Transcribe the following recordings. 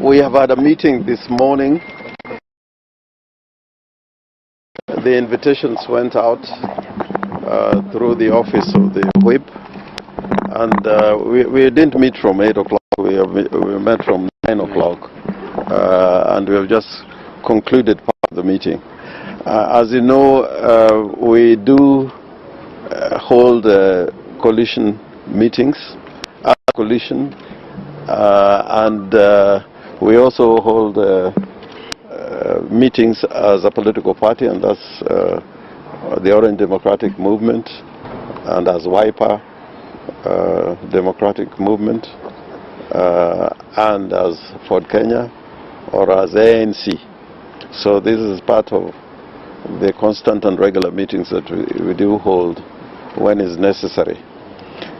We have had a meeting this morning. The invitations went out through the office of the whip, and we didn't meet from 8 o'clock. We met from 9 o'clock, and we have just concluded part of the meeting. As you know, we do hold coalition meetings as a coalition, and we also hold meetings as a political party, and that's the Orange Democratic Movement, and as Wiper Democratic Movement, and as Ford Kenya, or as ANC. So this is part of the constant and regular meetings that we do hold when is necessary.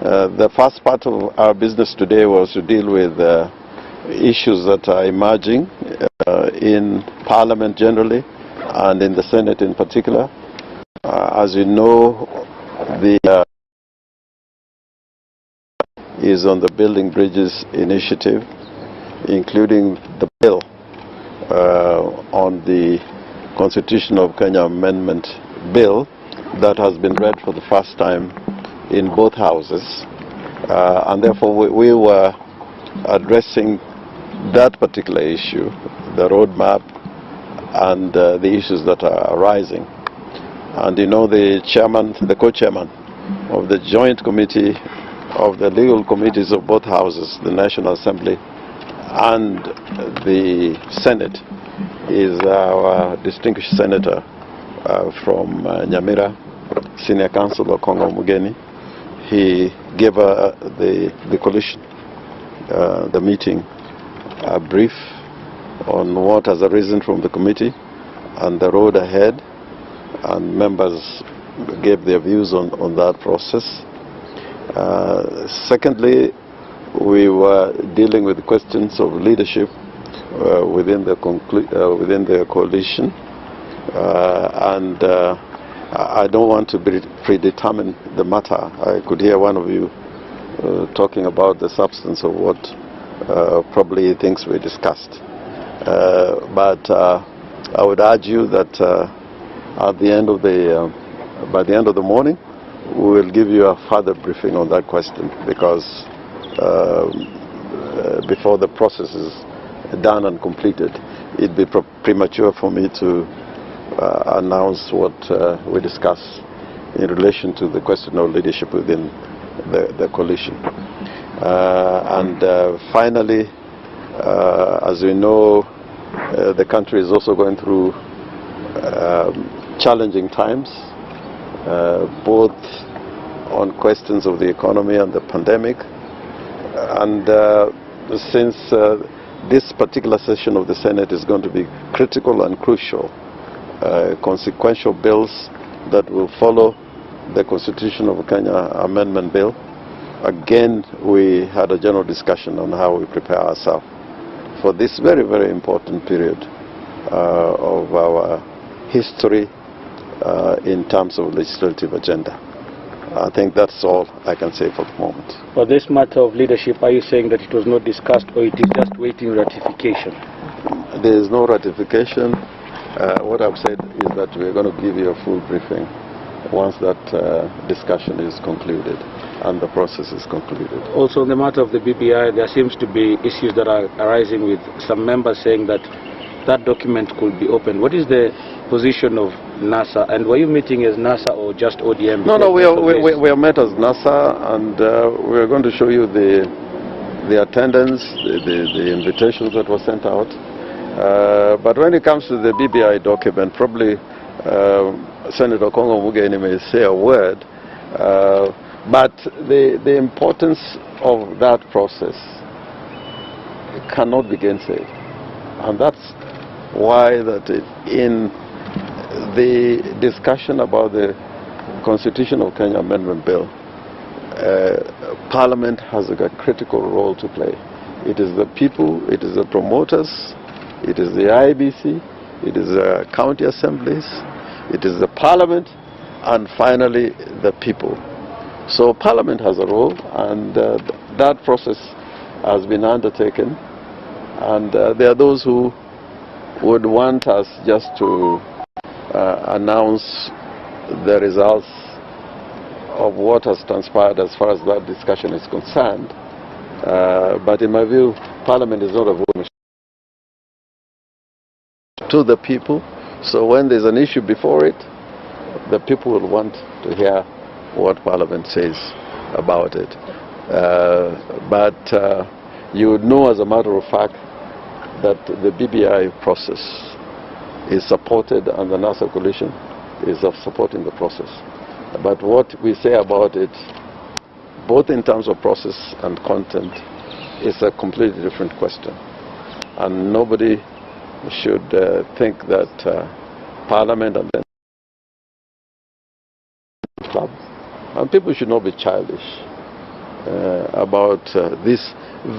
The first part of our business today was to deal with issues that are emerging in Parliament generally and in the Senate in particular. As you know, the is on the Building Bridges initiative, including the bill on the Constitution of Kenya Amendment Bill that has been read for the first time in both houses, and therefore we were addressing that particular issue, the roadmap and the issues that are arising. And you know, the chairman, the co-chairman of the joint committee of the legal committees of both houses, the National Assembly and the Senate, is our distinguished senator from Nyamira, Senior Councillor Kongo Mugeni. He gave the coalition, the meeting, a brief on what has arisen from the committee and the road ahead, and members gave their views on that process. Secondly, we were dealing with questions of leadership within the coalition, and I don't want to predetermine the matter. I could hear one of you talking about the substance of what probably things were discussed. But I would urge you that at the end of by the end of the morning, we will give you a further briefing on that question, because before the process is done and completed, it'd be premature for me to announce what we discuss in relation to the question of leadership within the coalition. And finally, as we know, the country is also going through challenging times, both on questions of the economy and the pandemic. And since this particular session of the Senate is going to be critical and crucial, consequential bills that will follow the Constitution of Kenya Amendment Bill, again we had a general discussion on how we prepare ourselves for this very, very important period of our history in terms of legislative agenda. I think that's all I can say for the moment. For this matter of leadership, are you saying that it was not discussed, or it is just waiting ratification? There is no ratification. What I've said is that we're going to give you a full briefing once that discussion is concluded and the process is concluded. Also, on the matter of the BBI, there seems to be issues that are arising with some members saying that that document could be opened. What is the position of NASA, and were you meeting as NASA or just ODM? No, we are met as NASA, and we are going to show you the attendance, the invitations that were sent out. But when it comes to the BBI document, probably Senator Kongo Mugeni may say a word, but the importance of that process cannot be gainsaid, and that's why that in the discussion about the Constitution of Kenya Amendment Bill, Parliament has a critical role to play. It is the people, it is the promoters, it is the IBC, it is the county assemblies, it is the Parliament, and finally the people. So Parliament has a role, and that process has been undertaken And there are those who would want us just to announce the results of what has transpired as far as that discussion is concerned. But in my view, Parliament is not a vote machine. To the people. So when there's an issue before it, the people will want to hear what Parliament says about it. But you would know as a matter of fact that the BBI process is supported and the NASA coalition is supporting the process. But what we say about it, both in terms of process and content, is a completely different question. And nobody should think that Parliament and then club, and people should not be childish about these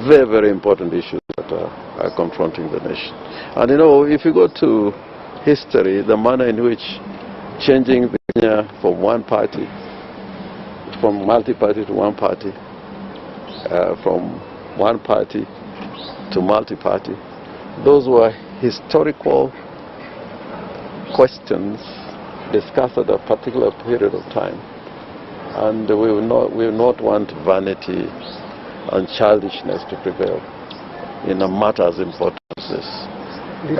very, very important issues that are confronting the nation. And you know, if you go to history, the manner in which changing Kenya from one party, from multi-party to one party, from one party to multi-party, those were historical questions discussed at a particular period of time. And we will not want vanity and childishness to prevail in a matter as important as this.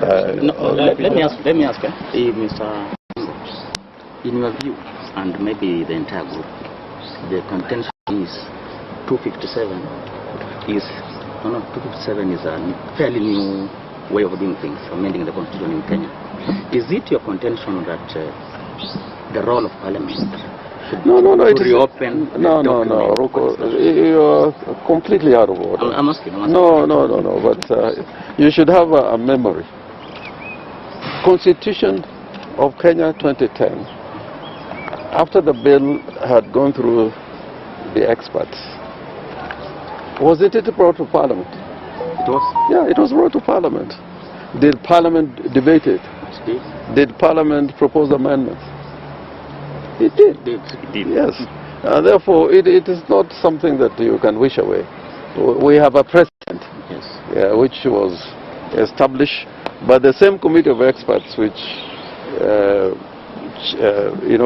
Let me ask, Mr. In your view, and maybe the entire group, the contention is 257 is a fairly new way of doing things, amending the constitution in Kenya. Is it your contention that the role of Parliament should reopen? No, Roko, you are completely out of order. I'm asking. No, but you should have a memory. Constitution of Kenya 2010, after the bill had gone through the experts, was it brought to Parliament? It was? Yeah, it was brought to Parliament. Did Parliament debate it? Did Parliament propose amendments? It did. It did. Yes. Therefore, it is not something that you can wish away. We have a precedent, yes, which was established by the same committee of experts which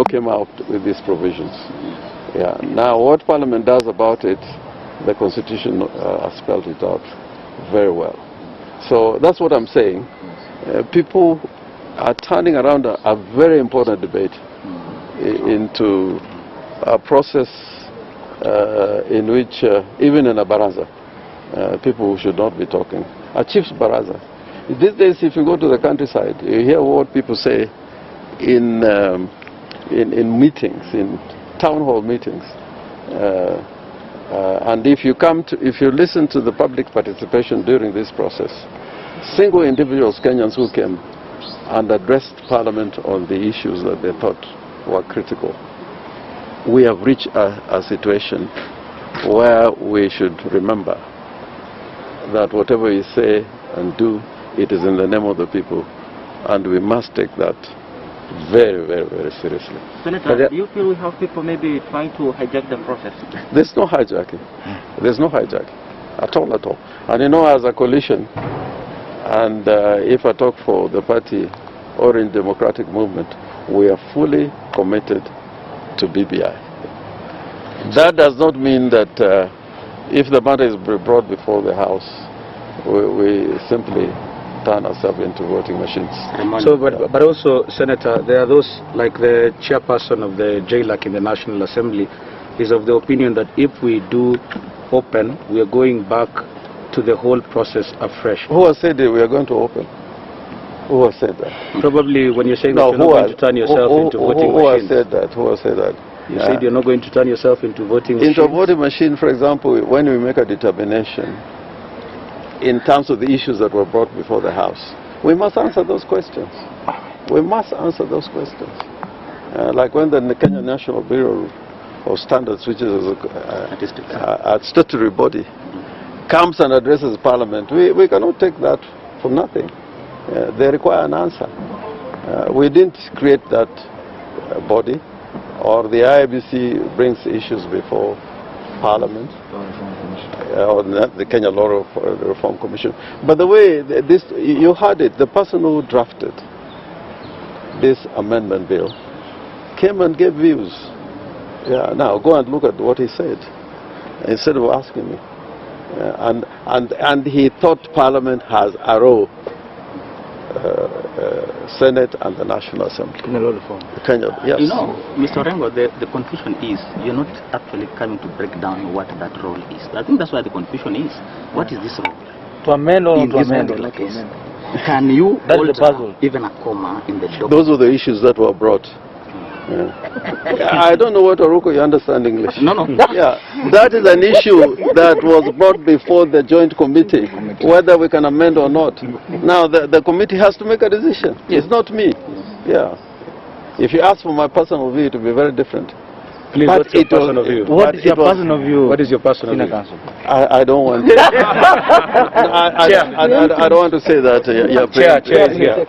came out with these provisions. Yeah. Now, what Parliament does about it, the Constitution has spelled it out very well. So that's what I'm saying. People are turning around a very important debate into a process in which, even in a baraza, people should not be talking. A chief's baraza. These days, if you go to the countryside, you hear what people say in meetings, in town hall meetings. And if you listen to the public participation during this process, single individuals, Kenyans who came and addressed Parliament on the issues that they thought were critical. We have reached a situation where we should remember that whatever we say and do, it is in the name of the people, and we must take that very, very, very seriously. Senator, do you feel we have people maybe trying to hijack the process? There's no hijacking. There's no hijacking at all, at all. And you know, as a coalition, and if I talk for the party Orange Democratic Movement, we are fully committed to BBI. That does not mean that if the matter is brought before the House, we simply turn ourselves into voting machines. So, but also, Senator, there are those, like the chairperson of the JLAC in the National Assembly is of the opinion that if we do open, we are going back to the whole process afresh. Who has said that we are going to open? Who has said that? Probably when you're saying that you're not going to turn yourself into voting machines. Who has said that? Who has said that? You said you're not going to turn yourself into voting machines. Into a voting machine, for example, when we make a determination in terms of the issues that were brought before the House, we must answer those questions. We must answer those questions. Like when the Kenya National Bureau of Standards, which is a statutory body, comes and addresses Parliament, we cannot take that for nothing. They require an answer. We didn't create that body, or the IBC brings issues before Parliament. or the Kenya Law Reform Commission. By the way, this, you heard it, the person who drafted this amendment bill came and gave views. Yeah, now go and look at what he said instead of asking me. And he thought Parliament has a role, Senate and the National Assembly. Kenya Law Reform. Yes. You know, Mr. Orengo, the confusion is you're not actually coming to break down what that role is. I think that's why the confusion is. What is this role? To amend or in to this amend? particular case? Can you That's the alter puzzle. even a comma in the document? Those were the issues that were brought. I don't know what Oruko, you understand English. No. Yeah, that is an issue that was brought before the joint committee, whether we can amend or not. Now the committee has to make a decision. It's not me. Yeah. If you ask for my personal view, it will be very different. Please, But what's your personal view? What is your personal view? What is your personal view? Council? I don't want to. I don't want to say that. Chair is here.